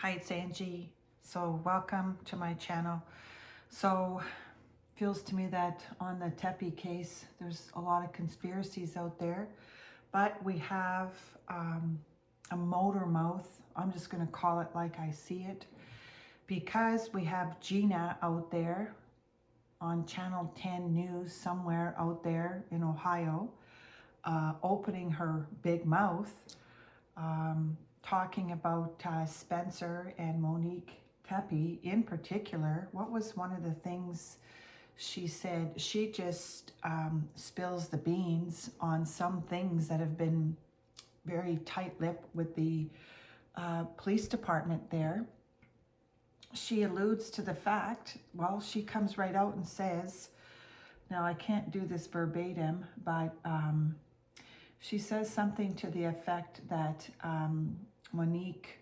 Hi, it's Angie. So welcome to my channel. So feels to me that on the Tepe case, there's a lot of conspiracies out there, but we have a motor mouth. I'm just going to call it like I see it, because we have Gina out there on Channel 10 News somewhere out there in Ohio, opening her big mouth, talking about Spencer and Monique Tepe in particular. What was one of the things she said? She just spills the beans on some things that have been very tight-lipped with the police department there. She alludes to the fact, well, she comes right out and says, now I can't do this verbatim, but she says something to the effect that Monique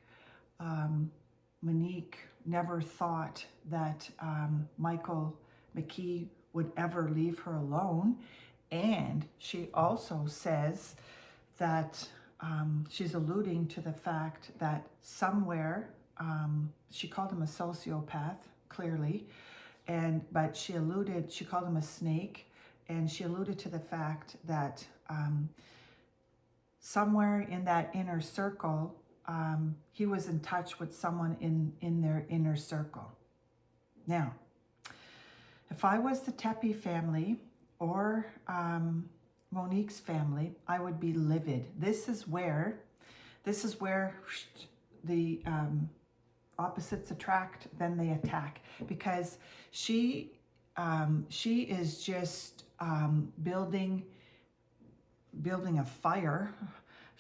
never thought that Michael McKee would ever leave her alone. And she also says that she's alluding to the fact that somewhere, she called him a sociopath, clearly, but she called him a snake, and she alluded to the fact that somewhere in that inner circle, he was in touch with someone in their inner circle. Now, if I was the Tepe family or Monique's family, I would be livid. This is where the opposites attract, then they attack, because she is just building a fire.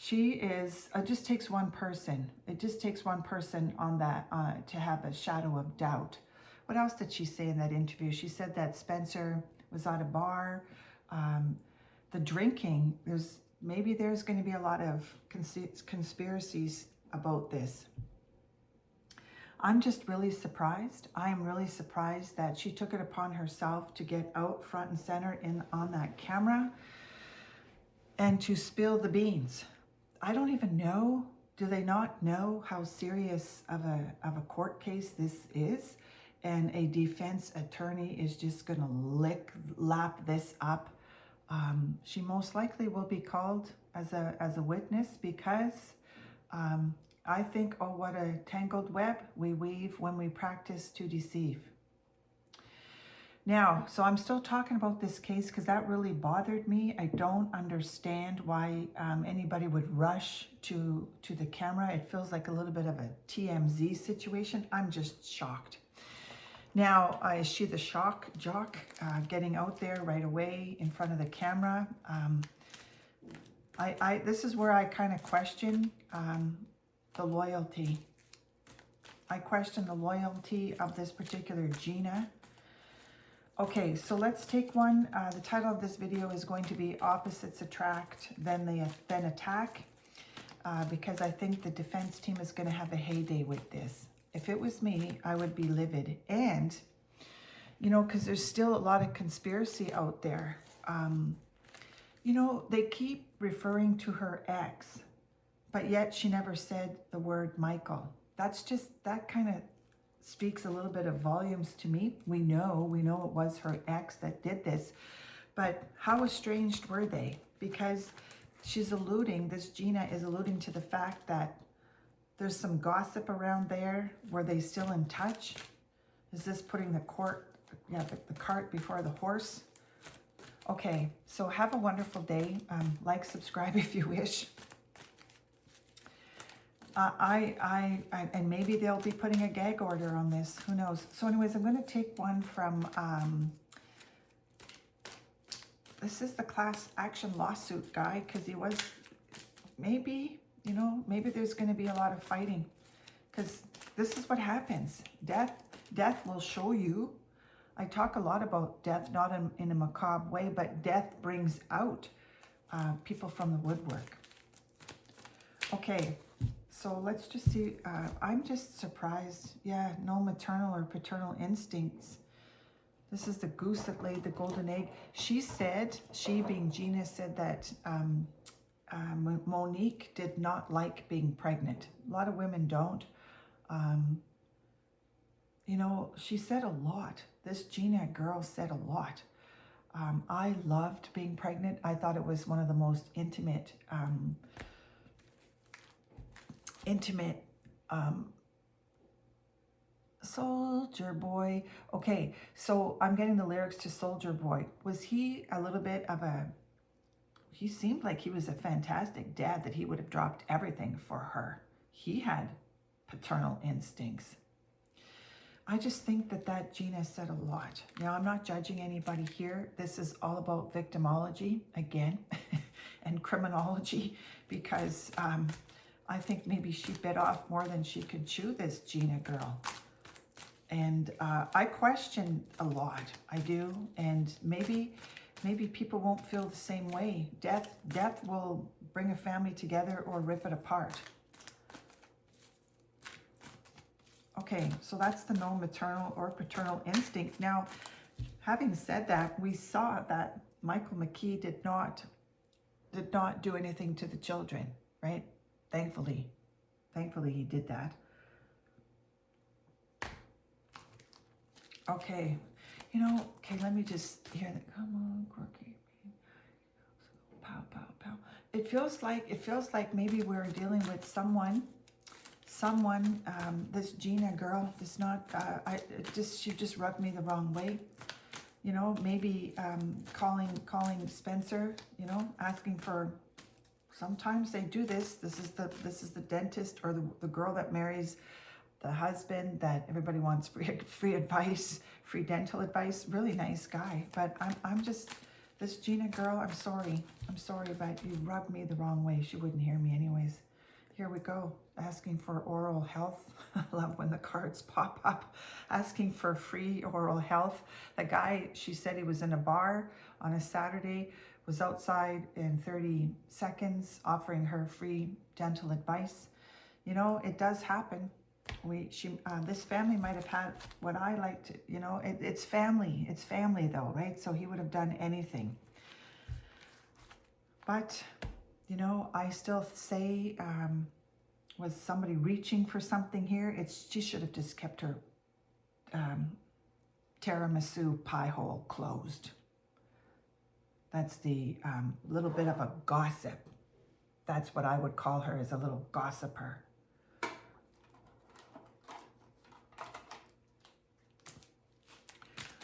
She is, it just takes one person. It just takes one person on that to have a shadow of doubt. What else did she say in that interview? She said that Spencer was at a bar. The drinking, maybe there's going to be a lot of conspiracies about this. I'm just really surprised. I am really surprised that she took it upon herself to get out front and center on that camera and to spill the beans. I don't even know. Do they not know how serious of a court case this is? And a defense attorney is just going to lap this up. She most likely will be called as a witness, because I think, oh, what a tangled web we weave when we practice to deceive. Now, so I'm still talking about this case because that really bothered me. I don't understand why anybody would rush to the camera. It feels like a little bit of a TMZ situation. I'm just shocked. Now, is she the shock jock, getting out there right away in front of the camera? This is where I kind of question the loyalty. I question the loyalty of this particular Gina. Okay, so let's take one. The title of this video is going to be Opposites Attract, then Attack, because I think the defense team is going to have a heyday with this. If it was me, I would be livid. And, you know, because there's still a lot of conspiracy out there. You know, they keep referring to her ex, but yet she never said the word Michael. That kind of speaks a little bit of volumes to me. We know it was her ex that did this, but how estranged were they? Because this Gina is alluding to the fact that there's some gossip around there. Were they still in touch? Is this putting the cart before the horse? Okay, so have a wonderful day. Like, subscribe if you wish. And maybe they'll be putting a gag order on this. Who knows? So anyways, I'm going to take one from, this is the class action lawsuit guy, because he was, maybe there's going to be a lot of fighting, because this is what happens. Death will show you. I talk a lot about death, not in a macabre way, but death brings out people from the woodwork. Okay. So let's just see. I'm just surprised. Yeah, no maternal or paternal instincts. This is the goose that laid the golden egg. She being Gina, said that Monique did not like being pregnant. A lot of women don't. You know, she said a lot. This Gina girl said a lot. I loved being pregnant. I thought it was one of the most intimate, Soldier Boy. Okay, so I'm getting the lyrics to Soldier Boy. Was he a little bit of a, he seemed like he was a fantastic dad, that he would have dropped everything for her. He had paternal instincts. I just think that Gina said a lot. Now, I'm not judging anybody here. This is all about victimology, again, and criminology, because I think maybe she bit off more than she could chew, this Gina girl. And I question a lot, I do, and maybe people won't feel the same way. Death will bring a family together or rip it apart. Okay, so that's the no maternal or paternal instinct. Now, having said that, we saw that Michael McKee did not do anything to the children, right? Thankfully he did that. Okay, you know, okay, let me just hear that. Come on, quirky. Pow, pow, pow. It feels like maybe we're dealing with someone, this Gina girl, this not, she just rubbed me the wrong way. You know, maybe calling Spencer, you know, asking for, sometimes they do this. This is the dentist or the girl that marries the husband that everybody wants free advice, free dental advice. Really nice guy, but I'm just, this Gina girl, I'm sorry, but you rubbed me the wrong way. She wouldn't hear me anyways. Here we go, asking for oral health. I love when the cards pop up, asking for free oral health. The guy, she said he was in a bar on a Saturday, was outside in 30 seconds offering her free dental advice. You know, it does happen. This family might have had what I like to, you know, it's family though, right? So he would have done anything. But, you know, I still say, was somebody reaching for something here? She should have just kept her tiramisu pie hole closed. That's the little bit of a gossip. That's what I would call her, as a little gossiper.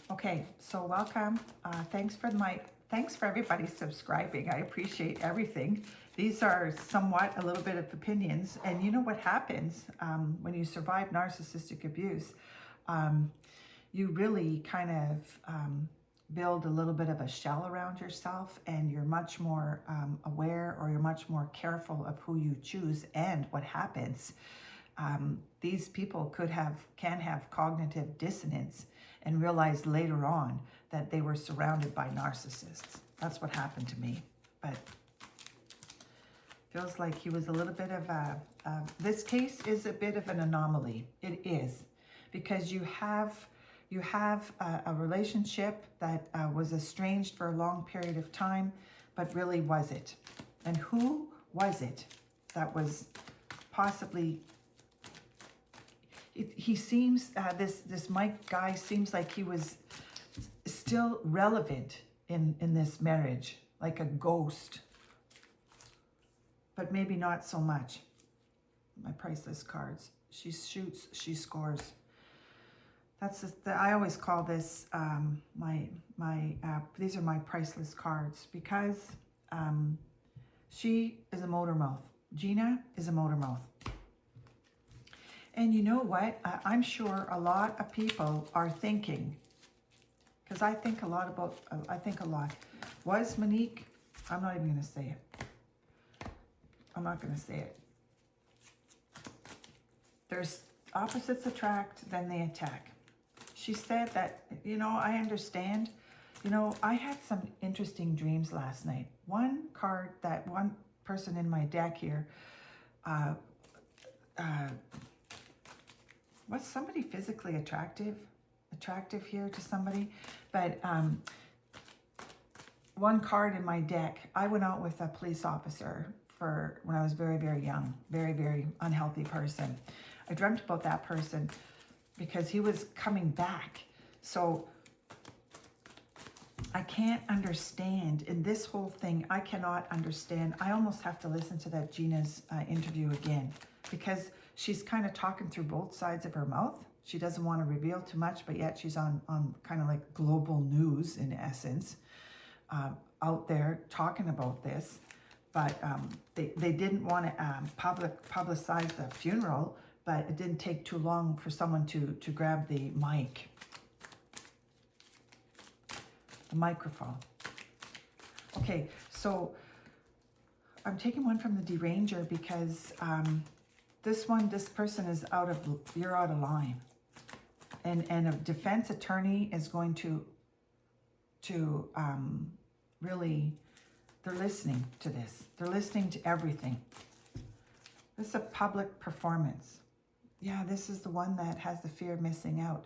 Okay, so welcome. Thanks for everybody subscribing. I appreciate everything. These are somewhat a little bit of opinions, and you know what happens when you survive narcissistic abuse? You really kind of build a little bit of a shell around yourself, and you're much more aware, or you're much more careful of who you choose and what happens. These people can have cognitive dissonance and realize later on that they were surrounded by narcissists. That's what happened to me. But feels like he was a little bit of this case is a bit of an anomaly. It is, because you have a relationship that was estranged for a long period of time, but really was it? And who was it that was possibly? He seems, this Mike guy seems like he was still relevant in this marriage, like a ghost, but maybe not so much. My priceless cards. She shoots, she scores. That's I always call this these are my priceless cards, because she is a motor mouth. Gina is a motor mouth. And you know what? I'm sure a lot of people are thinking, because I think a lot. Was Monique, I'm not even going to say it. I'm not going to say it. There's opposites attract, then they attack. She said that, you know, I understand. You know, I had some interesting dreams last night. One card, that one person in my deck here, was somebody physically attractive here to somebody, but one card in my deck, I went out with a police officer when I was very, very young, very, very unhealthy person. I dreamt about that person because he was coming back. So I can't understand in this whole thing. I cannot understand. I almost have to listen to that Gina's interview again, because she's kind of talking through both sides of her mouth. She doesn't want to reveal too much, but yet she's on kind of like global news in essence, out there talking about this. But they didn't want to publicize the funeral, but it didn't take too long for someone to grab the mic. The microphone. Okay, so I'm taking one from the deranger because this person is you're out of line. And a defense attorney is going to really, they're listening to this. They're listening to everything. This is a public performance. Yeah, this is the one that has the fear of missing out.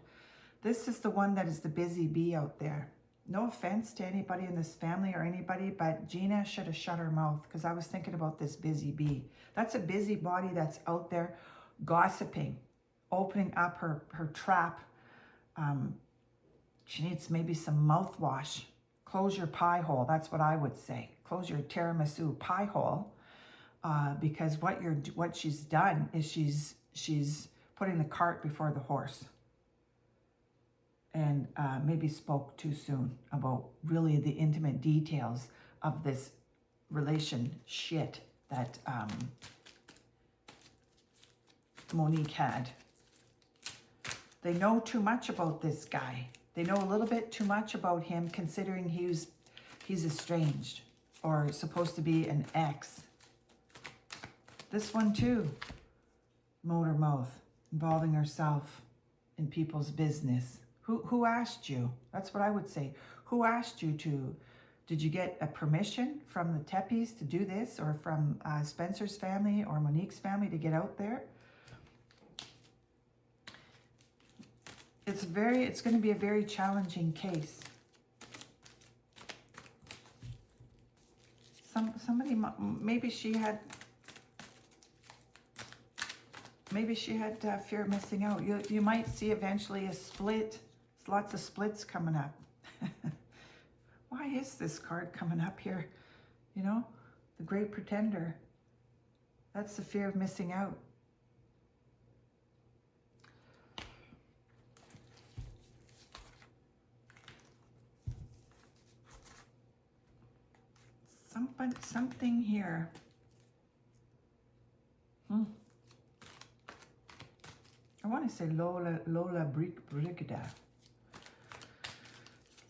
This is the one that is the busy bee out there. No offense to anybody in this family or anybody, but Gina should have shut her mouth, because I was thinking about this busy bee. That's a busybody that's out there gossiping, opening up her trap. She needs maybe some mouthwash. Close your pie hole. That's what I would say. Close your tiramisu pie hole, because what she's done is she's putting the cart before the horse. And maybe spoke too soon about really the intimate details of this relation shit that Monique had. They know too much about this guy. They know a little bit too much about him, considering he's estranged or supposed to be an ex. This one too, motor mouth, involving herself in people's business. Who asked you? That's what I would say. Who asked you to? Did you get a permission from the Tepes to do this, or from Spencer's family or Monique's family to get out there? It's going to be a very challenging case. Somebody, maybe she had fear of missing out. You might see eventually a split. There's lots of splits coming up. Why is this card coming up here? You know, the Great Pretender. That's the fear of missing out. Something here. I want to say Lola Brigida.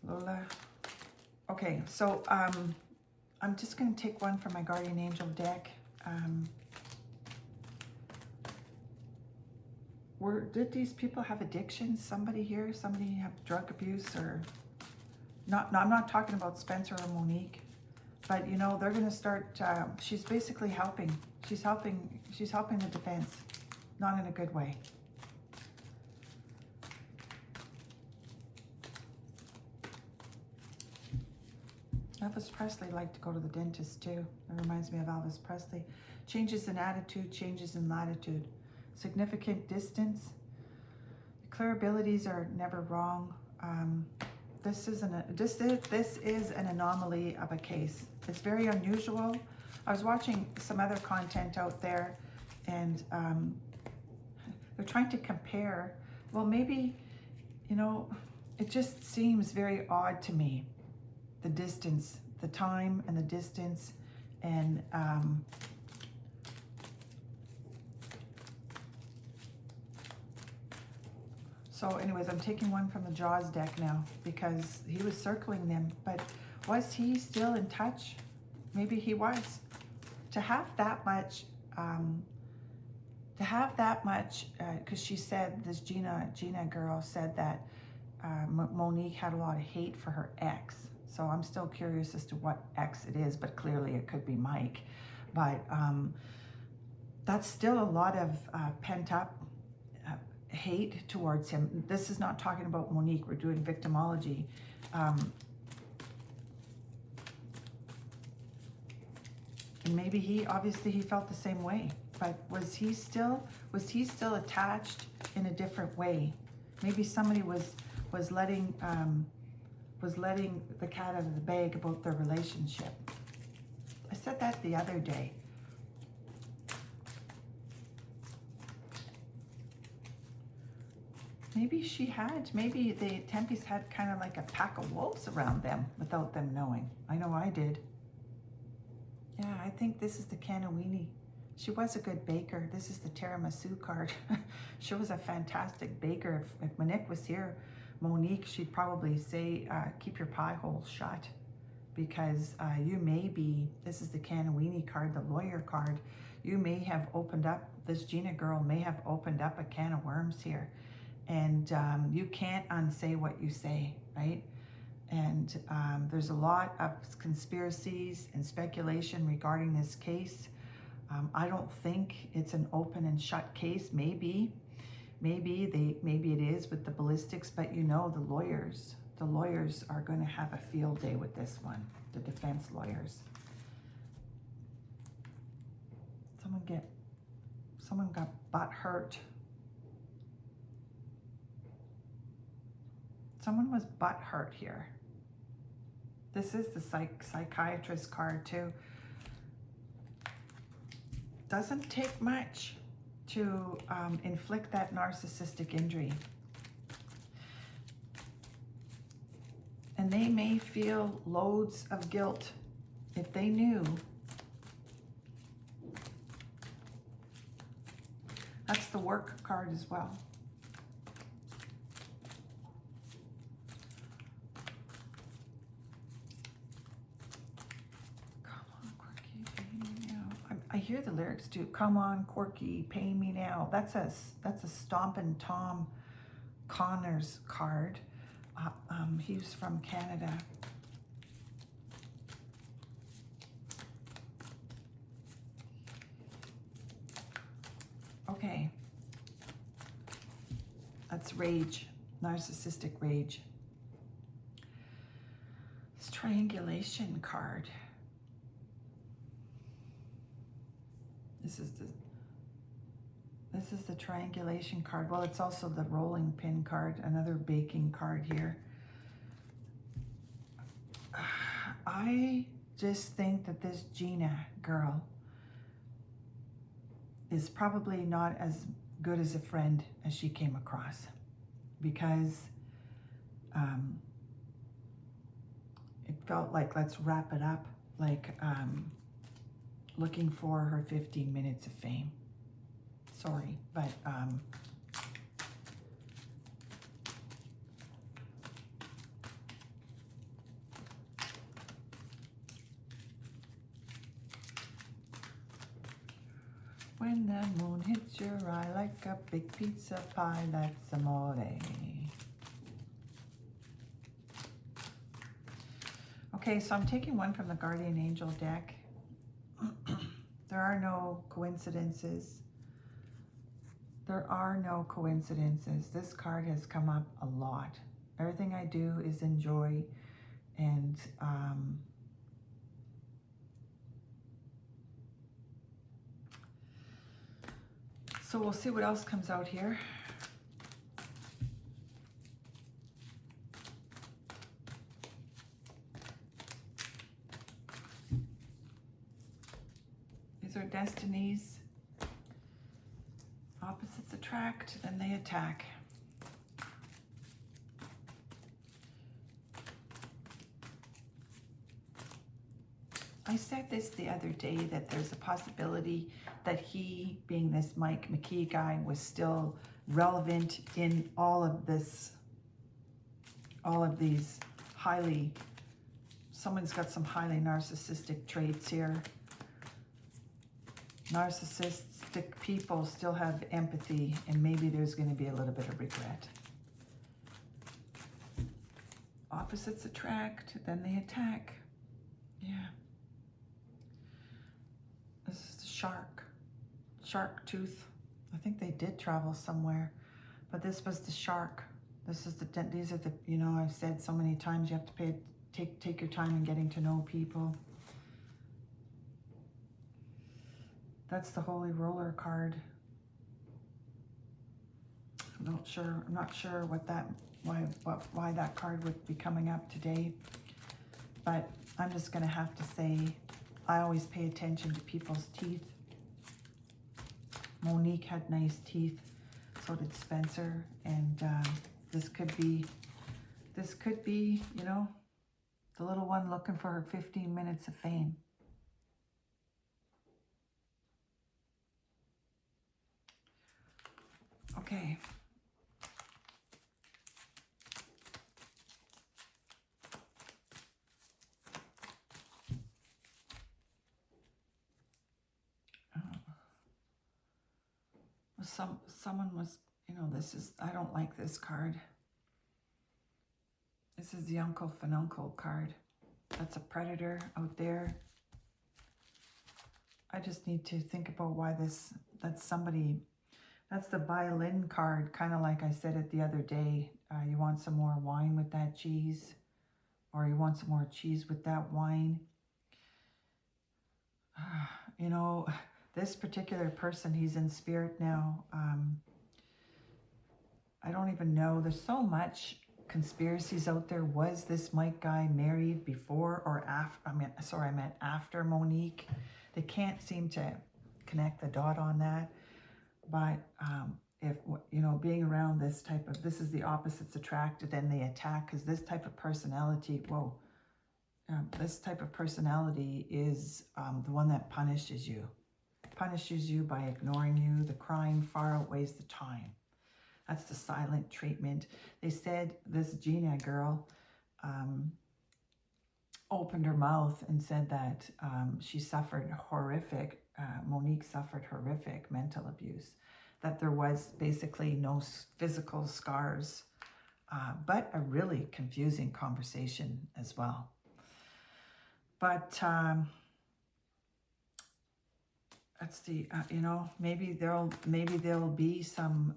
Lola. Okay, so I'm just going to take one from my Guardian Angel deck. Did these people have addictions? Somebody here? Somebody have drug abuse? Or not? No, I'm not talking about Spencer or Monique. But, you know, they're going to start, she's basically helping. She's helping the defense. Not in a good way. Elvis Presley liked to go to the dentist too. It reminds me of Elvis Presley. Changes in attitude, changes in latitude. Significant distance. Clear abilities are never wrong. This is an anomaly of a case. It's very unusual. I was watching some other content out there, and they're trying to compare. Well, maybe, you know, it just seems very odd to me. The distance, the time and the distance, and so anyways, I'm taking one from the Jaws deck now, because he was circling them, but was he still in touch? Maybe he was. To have that much, because she said, this Gina girl said that Monique had a lot of hate for her ex. So I'm still curious as to what ex it is, but clearly it could be Mike. But that's still a lot of pent up hate towards him. This is not talking about Monique. We're doing victimology. And maybe obviously he felt the same way. but was he still attached in a different way? Maybe somebody was letting the cat out of the bag about their relationship. I said that the other day. Maybe the Tempes had kind of like a pack of wolves around them without them knowing. I know I did. Yeah, I think this is the Kanawini. She was a good baker. This is the tiramisu card. She was a fantastic baker. If Monique was here, Monique, she'd probably say, keep your pie hole shut, because you may be, this is the Kanawini card, the lawyer card. You may have opened up, this Gina girl may have opened up a can of worms here. And you can't unsay what you say, right? And there's a lot of conspiracies and speculation regarding this case. I don't think it's an open and shut case. Maybe it is with the ballistics, but you know, the lawyers are going to have a field day with this one. The defense lawyers. Someone got butt hurt. Someone was butt hurt here. This is the psychiatrist card too. Doesn't take much to inflict that narcissistic injury. And they may feel loads of guilt if they knew. That's the work card as well. I hear the lyrics too. Come on, Corky, pay me now. That's a Stompin' Tom Connors card. He's from Canada. Okay. That's rage, narcissistic rage. This triangulation card. This is the triangulation card. Well, it's also the rolling pin card, another baking card here. I just think that this Gina girl is probably not as good as a friend as she came across, because it felt like, let's wrap it up, like looking for her 15 minutes of fame. Sorry, but when the moon hits your eye like a big pizza pie, that's amore. Okay, so I'm taking one from the Guardian Angel deck. There are no coincidences. There are no coincidences. This card has come up a lot. Everything I do is enjoy, and so we'll see what else comes out here. These are destinies. Opposites attract, then they attack. I said this the other day, that there's a possibility that he, being this Mike McKee guy, was still relevant in all of these highly, someone's got some highly narcissistic traits here. Narcissistic people still have empathy, and maybe there's going to be a little bit of regret. Opposites attract, then they attack. Yeah. This is the shark tooth. I think they did travel somewhere, but this was the shark. These are the, you know, I've said so many times, you have to take your time in getting to know people. That's the Holy Roller card. I'm not sure why that card would be coming up today. But I'm just going to have to say, I always pay attention to people's teeth. Monique had nice teeth, so did Spencer, and this could be, you know, the little one looking for her 15 minutes of fame. Okay. Someone was, you know, I don't like this card. This is the Uncle Finuncle card. That's a predator out there. I just need to think about why that's somebody, that's the violin card, kind of like I said it the other day. You want some more wine with that cheese, or you want some more cheese with that wine. You know, this particular person, he's in spirit now. I don't even know. There's so much conspiracies out there. Was this Mike guy married before or after? I meant after Monique. They can't seem to connect the dot on that. But if, you know, being around this is the opposites attract, then they attack, because this type of personality, this type of personality is the one that punishes you by ignoring you. The crying far outweighs the time. That's the silent treatment. They said this Gina girl opened her mouth and said that she suffered Monique suffered horrific mental abuse, that there was basically no physical scars, but a really confusing conversation as well. But that's the, you know, maybe there'll be some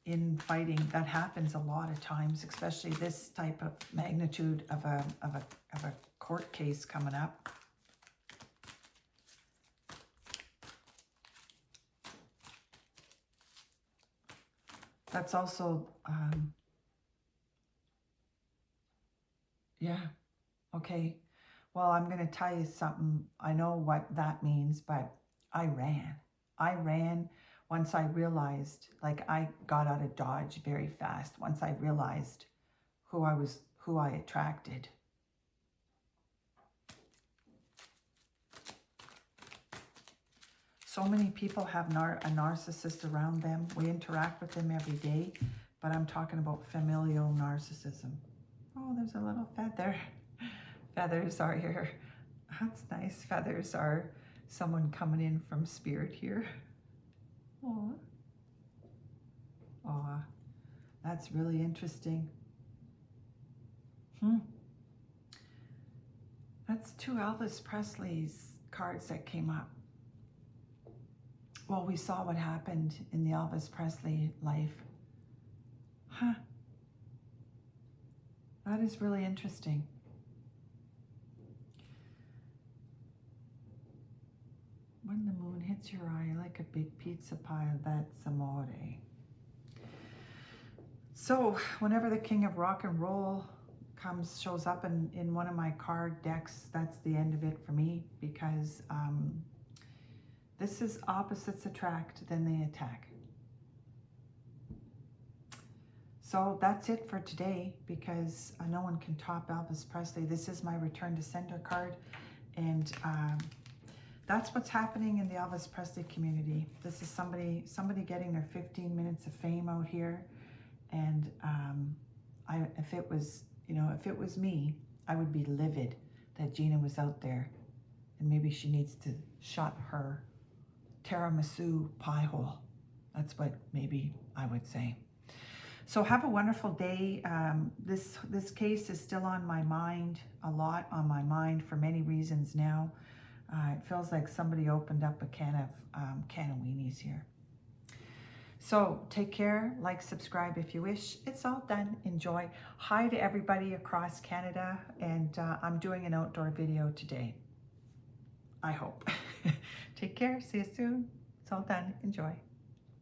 infighting. That happens a lot of times, especially this type of magnitude of a court case coming up. That's also, yeah, okay. Well, I'm going to tell you something. I know what that means, but I ran once I realized, like, I got out of Dodge very fast once I realized who I attracted. So many people have a narcissist around them. We interact with them every day, but I'm talking about familial narcissism. Oh, there's a little feather. Feathers are here. That's nice. Feathers are someone coming in from spirit here. Aw. Aw. That's really interesting. That's two Elvis Presley's cards that came up. Well, we saw what happened in the Elvis Presley life. Huh. That is really interesting. When the moon hits your eye like a big pizza pie, that's amore. So whenever the King of Rock and Roll shows up in one of my card decks, that's the end of it for me, because this is opposites attract, then they attack. So that's it for today, because no one can top Elvis Presley. This is my return to sender card, and that's what's happening in the Elvis Presley community. This is somebody getting their 15 minutes of fame out here, and if it was me, I would be livid that Gina was out there, and maybe she needs to shut her tiramisu pie hole. That's what maybe I would say. So have a wonderful day. This case is still on my mind, a lot on my mind for many reasons now. It feels like somebody opened up a can of weenies here. So take care, like, subscribe if you wish. It's all done. Enjoy. Hi to everybody across Canada, and I'm doing an outdoor video today. I hope. Take care. See you soon. It's all done. Enjoy.